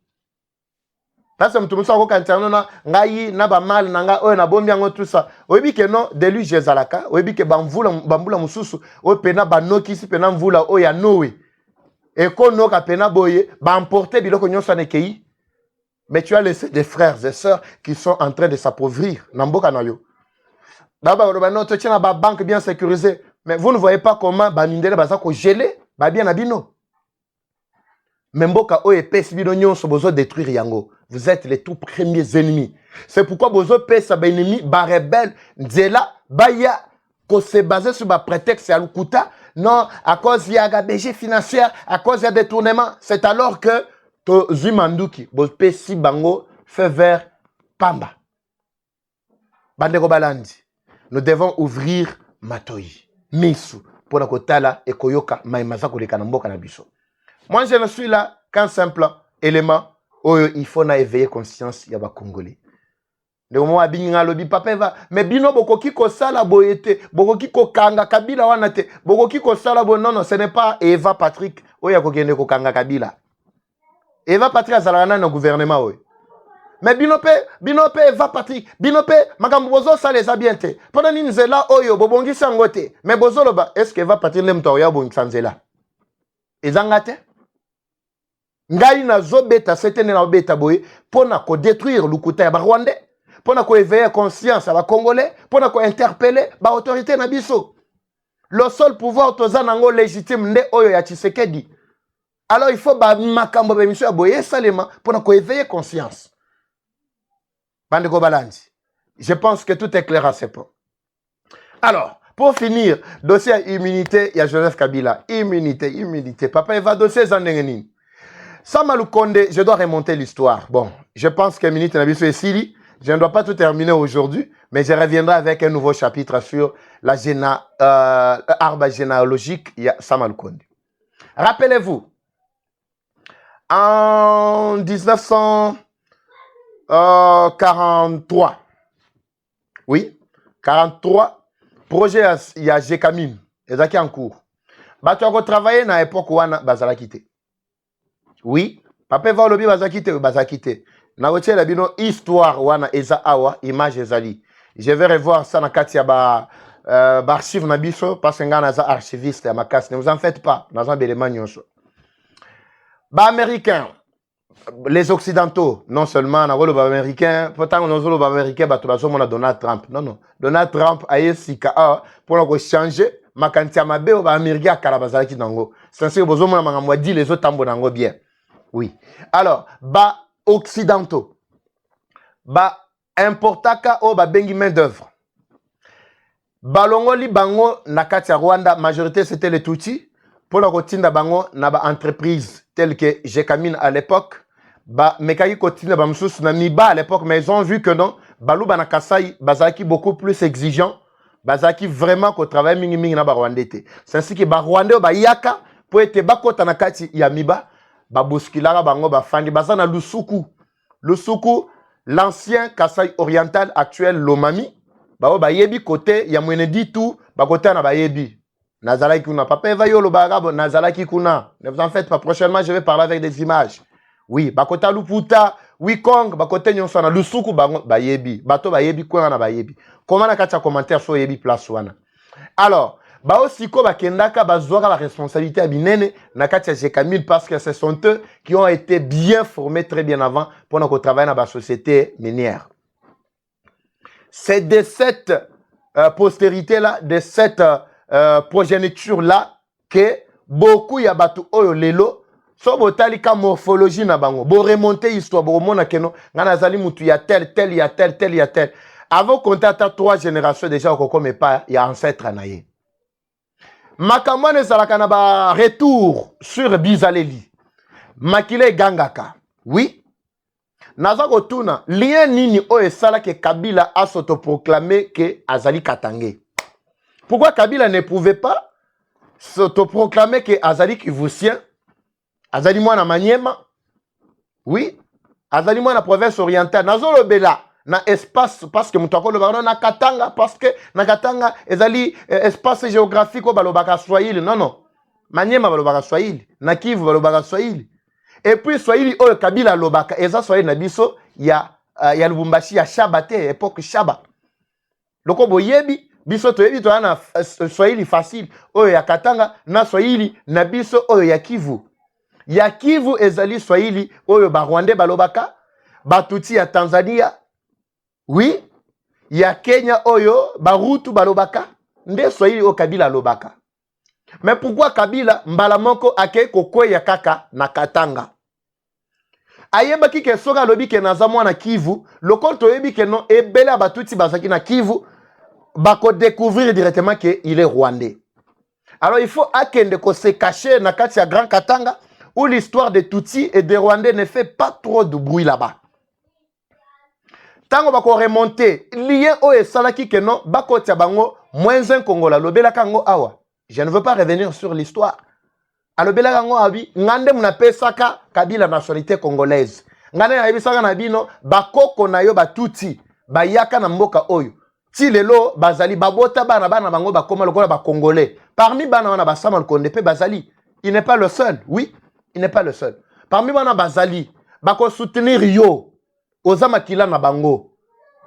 Parce que mtumusa ko kantano na ngai na ba mal na nga oyo na bombi yango tout ça. Oyebi ke non déluge ezalaka, oyebi ke bambula mususu o pena banoki si pena mvula o ya Noé. Et qu'on a pena boye, ba emporter biloko nyonso na kei. Mais tu as laissé des frères et sœurs qui sont en train de s'appauvrir. Namboka na yo. D'abord, tu tiens ba banque bien sécurisée. Mais vous ne voyez pas comment ba mindele ba ko gelé, ba bien na bino. Memboka o epesi bino nyonso bozo détruire yango. Vous êtes les tout premiers ennemis. C'est pourquoi bozo pesa ba ennemi, ba rebelle, nzela, ba ya ko se baser sur ba prétexte ya lukuta. Non, à cause il y a gabégie financière, à cause il y a détournement. C'est alors que to Zimanduki, Bopesi Bango, fait vers Pamba. Bandeko Balandi, nous devons ouvrir Matoi, Misu, pour la Kotala et Koyoka, Maïmaza Kolekanambo Kanabiso. Moi, je ne suis là qu'un simple élément où il faut éveiller conscience, il y a des Congolais. Le moment où binga lobi papa va mais bino bokoki ko sala boyete bokoki ko kanga kabila wana te bokoki ko sala bo non ce n'est pas Eva Patrick oya ko kende ko kanga kabila Eva Patrick azalana na gouvernement oyo mais bino pe Eva Patrick bino pe makambo bozo sala eza bien te pendant nini nzela oyo bobongisa ngote mais bozo loba est-ce que Eva Patrick le mto oya bongisa nzela ezanga te ngai na zobeta setene na obeta boye pona ko détruire lukuta ya ba Rwandais pour nous éveiller conscience à la Congolais, pour nous interpeller l'autorité na biso. Le seul pouvoir tozanango légitime nde oyo ya Tshisekedi. Alors il faut makambo be monsieur aboye salema pour nous éveiller conscience. Bandeko Balandi. Je pense que tout est clair à ce point. Alors, pour finir, dossier immunité, il y a Joseph Kabila. Immunité. Papa, il va dossier Zandengeni. Samalou Konde, je dois remonter l'histoire. Bon, je pense que Minute Nabiso est Sili. Je ne dois pas tout terminer aujourd'hui, mais je reviendrai avec un nouveau chapitre sur la arbre généalogique Samalou Konde. Rappelez-vous, en 1943, oui, 43, projet il y a Jekamine, et en cours. Tu as travaillé dans l'époque où on a quitté. Oui, papa va au lobby, bazakite. Na wotie la bino histoire wana eza awa image ezali. Je vais revoir ça na kati ya ba archive na biso parce que ngana za archiviste ya makasi. Ne vous en faites pas, dans un élément nyonso. Ba américains, les occidentaux, non seulement na wolo ba américains, pourtant nous wolo ba américains ba tobazo mona Donald Trump. Non. Donald Trump ayesika pour la changer makanti ya mabe ba américains kala bazalaki nango. C'est ainsi que bozo mona mangamwa dit les autres tambo nango bien. Oui. Alors, ba occidentaux, ba importaka o ba bengi main d'œuvre. Balongoli bango na kati ya Rwanda, majorité c'était les Tutsis. Pour la routine bango na ba entreprise telle que Jekamine à l'époque, ba mekaki kotina ba msus na miba à l'époque, mais ils ont vu que non, baluba na Kasai bazaki beaucoup plus exigeant, bazaki vraiment ko travail mingi na ba Rwandais. C'est ainsi que ba Rwandais ba yaka pour être bakota na kati ya miba. Babuskilaka bango bafandi baza na Lusuku. Lusuku, l'ancien Kasai oriental actuel Lomami. Bao bayebi côté ya mwenedi tout, ba côté na bayebi. Nazalaki kuna papa va yo lo bagabo nazalaki kuna. Ne vous en faites pas, prochainement je vais parler avec des images. Oui, ba côté Luputa, Wikong, ba côté nyonso na Lusuku bango bayebi. Bato bayebi kuna na bayebi. Comment na kacha commentaire so yebi place wana. Alors, Baosiko bakendaka bazwaka la responsabilité à binene na katia Jekamine parce que ce sont eux qui ont été bien formés très bien avant pendant qu'on travaille dans la société minière. C'est de cette postérité-là, de cette progéniture-là que beaucoup y a batu oyo lelo so botali ka morphologie na bango bo remonter histoire bo mona keno ngana zali mutu ya tel. Avant qu'on tata 3 générations déjà au comme pas il y a ancêtre naye. Makamane salakana ba retour sur Bizaleli. Makile Gangaka. Oui. Nazako tuna lien nini o esala que Kabila a s'autoproclamé que Azali Katangé. Pourquoi Kabila ne pouvait pas s'autoproclamer que Azali Kivusien, Azali Mwana Maniema? Oui. Azali Mwana province orientale. Nazolo Bela. Na espace parce que mutako le baron na Katanga parce que na Katanga ezali espace géographique au balobaka Swahili non Maniema balobaka Swahili na Kivu balobaka Swahili et puis Swahili o Kabila lobaka eza Swahili na biso ya Lubumbashi ya Shabate époque Shaba loko boyebi biso to yebi to na Swahili facile o ya Katanga na Swahili na biso o ya Kivu ya Kivu ezali Swahili oyo ba Rwandais balobaka, Batuti ya Tanzania, oui, ya Kenya oyo Barutu balobaka, nde Swahili o Kabila lobaka. Mais pourquoi Kabila mbala moko ake kokweya kaka na Katanga? Ayebaki ke soka lobi ke naza mwana Kivu, lokoto yebi ke non ebele Batuti bazaki na Kivu, bako découvrir directement que il est rwandais. Alors il faut akende ko se cacher na kati ya Grand Katanga où l'histoire de Tutsi et des Rwandais ne fait pas trop de bruit là-bas. Tango bako remonter lien o esalaki ke non bako tia bango moins un Congola lobela kango awa. Je ne veux pas revenir sur l'histoire. Alobela kango abi ngande muna pesaka Kabila nationalité congolaise. Ngande na yebisaka na bino bakoko na yo Batuti bayaka na mboka oyo. Ti lelo bazali babota bana bango bakoma lokola ba congolais. Parmi bana wana basama le kondepe bazali, il n'est pas le seul. Oui, il n'est pas le seul. Parmi bana bazali bako soutenir yo ozama kila na bango.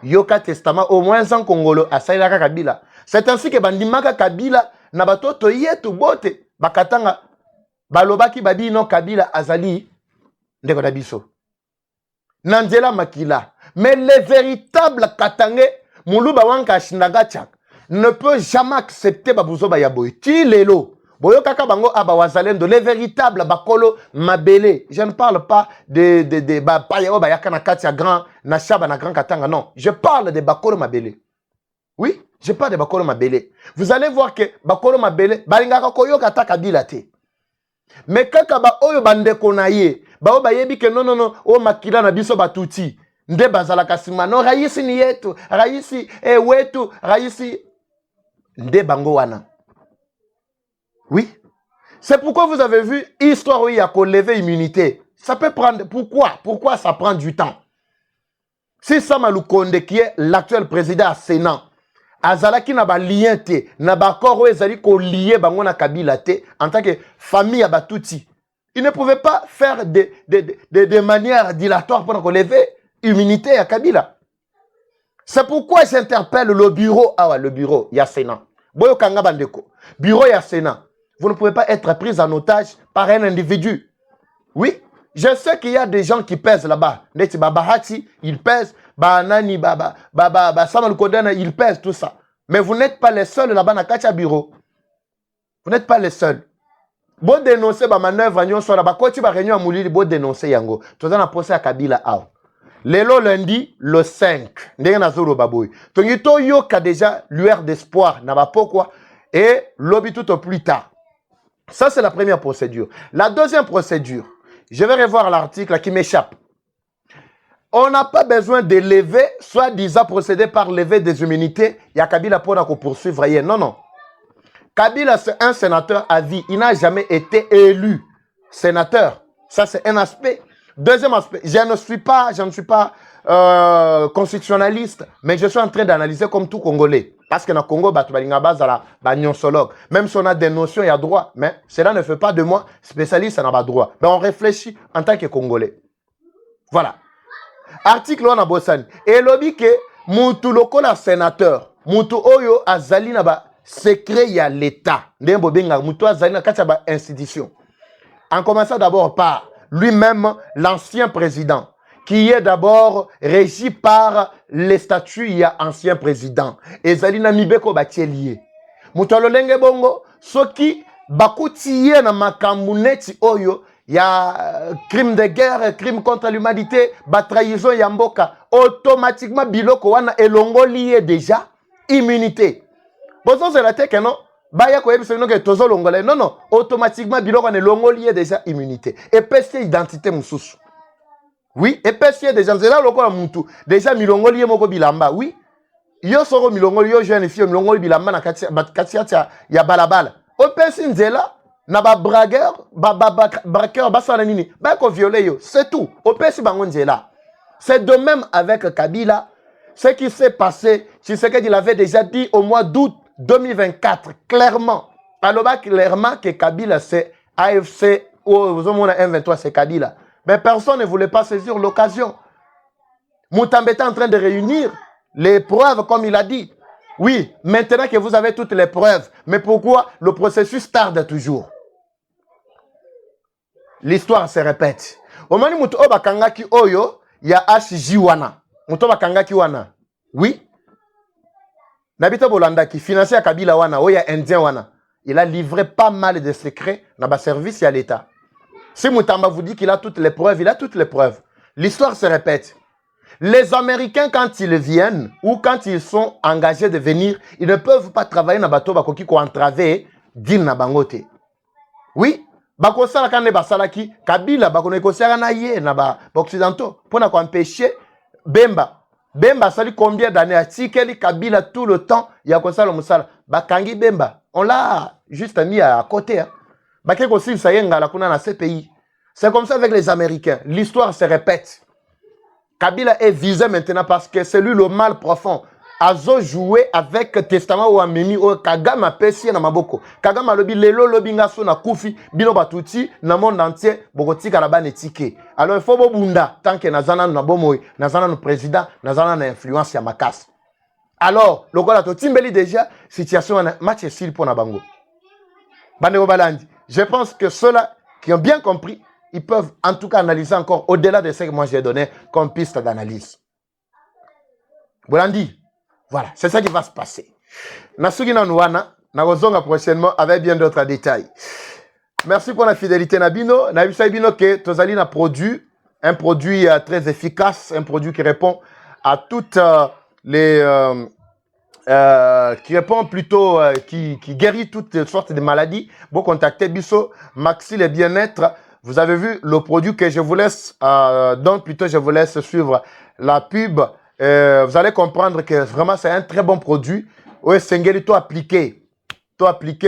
Yoka testament au moins en Congolo asailaka Kabila. C'est ainsi que bandimaka Kabila na batoto yetu bote bakatanga balobaki babino Kabila azali ndeko na biso. Nanzela makila. Mais les véritables Katangais Muluba wanka shindagacha ne peut jamais accepter babuzo bayaboy. Ti lelo. Boyo kaka bango abawazalendo. Les véritables bakolo mabele. Je ne parle pas de bapayo bayaka na katia grand na shaba na grand katanga. Non. Je parle de bakolo mabele. Oui. Je parle de bakolo mabele. Vous allez voir que bakolo mabele balingaka koyo kata Kabila te. Mais kaka ba oyo bandeko na ye. Ba bayebi ke non. O makila na biso Batuti. Nde bazala kasima no raisi ni yetu raisi wetu raisi nde bango wana. Oui, c'est pourquoi vous avez vu histoire où il y a qu'on lever immunité. Ça peut prendre pourquoi ça prend du temps. Si Sama Lukonde qui est l'actuel président à Sénat azalaki na ba lien te na ba corps ezali ko lié bango na Kabila te en tant que famille à Batuti, il ne pouvait pas faire de manière dilatoire pour qu'on lever immunité à Kabila. C'est pourquoi j'interpelle le bureau. Ah ouais, le bureau, il y a Sénat. Boyo Kanga Bandeko. Bureau, il y a Sénat. Vous ne pouvez pas être pris en otage par un individu. Oui, je sais qu'il y a des gens qui pèsent là-bas. Neti Babahati, ils pèsent. Banani, Samuel Kodana, ils pèsent tout ça. Mais vous n'êtes pas les seuls là-bas dans Kacha Bureau. Vous n'êtes pas les seuls. Bon dénoncer ma manœuvre, on soit là-bas. Quand tu vas réunir à Moulili, bon dénoncer Yango. Tu vas procès à Kabila. Lelo lundi, le 5. Ndenge na zoro baboy. Tongito yoka déjà lueur d'espoir. N'a pas quoi. Et lobby tout au plus tard. Ça, c'est la première procédure. La deuxième procédure. Je vais revoir l'article qui m'échappe. On n'a pas besoin de lever, soit disant procéder par lever des immunités. Il y a Kabila pour poursuivre. Non. Kabila, c'est un sénateur à vie. Il n'a jamais été élu sénateur. Ça, c'est un aspect. Deuxième aspect, je ne suis pas constitutionnaliste, mais je suis en train d'analyser comme tout Congolais. Parce que dans le Congo, même si on a des notions, il y a droit. Mais cela ne fait pas de moi spécialiste en droit. Mais on réfléchit en tant que Congolais. Voilà. Article 1 à Bossani. Et lobby que Moutou lokola sénateur, Moutou Oyo azali na ba secret ya l'État. Ndembo benga Moutou azali na kati ba institution. En commençant d'abord par lui-même, l'ancien président, qui est d'abord régi par les statuts, il y a ancien président. Et Zalina Mibeko Batielier. Moutalo Lenge Bongo, ce qui bakutiye na makambuneti oyo, il y a crime de guerre, crime contre l'humanité, trahison yamboka, automatiquement biloko wana elongo lié déjà immunité. Bon, ça c'est la tête que non. Baya ko yebi que tozo longolé. Non, automatiquement biloko ne longo lié déjà immunité. Et peste identité mususu. Oui, et peste déjà nzela lokola mutu. Déjà milongo lié moko bilamba. Oui. Yo soro milongo yo jeune fille milongo bilamba na katia ya balabala. O peste nzela na ba bragueur, braqueur basala nini. Ba ko violer yo, c'est tout. O peste bango nzela. C'est de même avec Kabila. Ce qui s'est passé, c'est ce qu'il avait déjà dit au mois d'août 2024, clairement. Alors, clairement que Kabila, c'est AFC, ou M23, c'est Kabila. Mais personne ne voulait pas saisir l'occasion. Moutambe est en train de réunir les preuves, comme il a dit. Oui, maintenant que vous avez toutes les preuves, mais pourquoi le processus tarde toujours? l'histoire se répète. Omani mutu o bakangaki oyo ya HJ wana. Mutu bakangaki wana. Oui. Nabita Bolanda qui finançait Kabila wana, oya indien wana. Il a livré pas mal de secrets dans le service à l'État. Si Moutamba vous dit qu'il a toutes les preuves, il a toutes les preuves. L'histoire se répète. Les Américains, quand ils viennent ou quand ils sont engagés de venir, ils ne peuvent pas travailler dans le bateau qui ont entravé d'île na bangote. Oui, bakosala kane basalaki Kabila bakonekosala na ye na ba occidentaux pour empêcher Bemba. Bemba sali combien d'années à Tikeli Kabila tout le temps il y a kosala musala bakangi Bemba. On l'a juste mis à côté. Hein. Bakek aussi ça y est la kuna na ces pays. C'est comme ça avec les Américains. L'histoire se répète. Kabila est visé maintenant parce que c'est lui le mal profond. Azo joué avec testament ou amemi ou Kagame pesi na maboko. Kagame lobi lelo lobi ngaso na kufi bino batuti na monde entier bokoti kalaba netike. Alors il faut bobunda tant que nazana na bomoy, nazana no président, nazana na influence ya makas. Alors le gola to timbeli déjà situation na match sil pour na bango. Bandeko balandi. Je pense que ceux-là qui ont bien compris, ils peuvent en tout cas analyser encore au-delà de ce que moi j'ai donné comme piste d'analyse. Bolandi. Voilà, c'est ça qui va se passer. Nasugi Nanouana, Nagozonga prochainement avec bien d'autres détails. Merci pour la fidélité Nabino. Nabisa Bino que Tozali a produit un produit très efficace, un produit qui répond à toutes qui répond plutôt, qui guérit toutes sortes de maladies. Vous contactez Bisso, Maxi le bien-être. Vous avez vu le produit que je vous laisse, donc plutôt je vous laisse suivre la pub. Vous allez comprendre que vraiment c'est un très bon produit. Oui, Sengeli, toi appliqué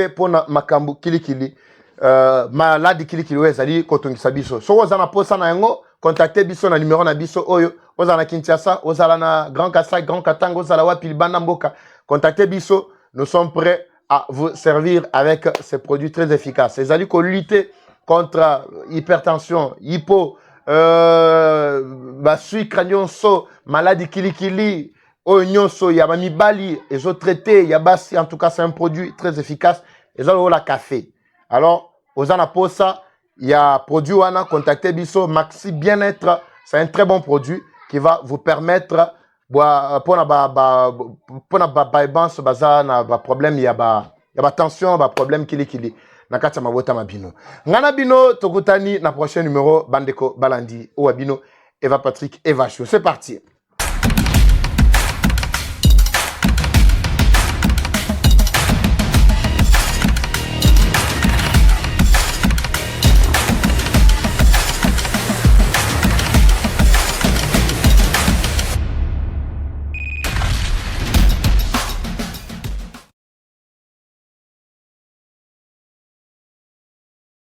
pour makambu kilikili, maladi kilikili, oui, zali kotongisa biso. So vous en a posé na yango, contactez biso na numéro na biso oyo. Vous en a Kinshasa, vous en a Grand Kassai, Grand Katanga, vous en a Wapi, Banda Mboka. Contactez biso, nous sommes prêts à vous servir avec ces produits très efficaces. Les alliés qu'on lutte contre hypertension, hypo, basui cranion-so, maladie kilikili, oignon-so, yabamibali, ils ont traité, yabasi, en tout cas c'est un produit très efficace. Ils ont la café. Alors, aux anaposa, il y a produit wana, contactez biso, Maxi Bien-être, c'est un très bon produit qui va vous permettre pour na problème, il y a tension, problème kilikili. Nakata mabota mabino. Ngana bino tokutani na prochain numéro Bandeko Balandi ou Abino Eva Patrick Eva Show. C'est parti.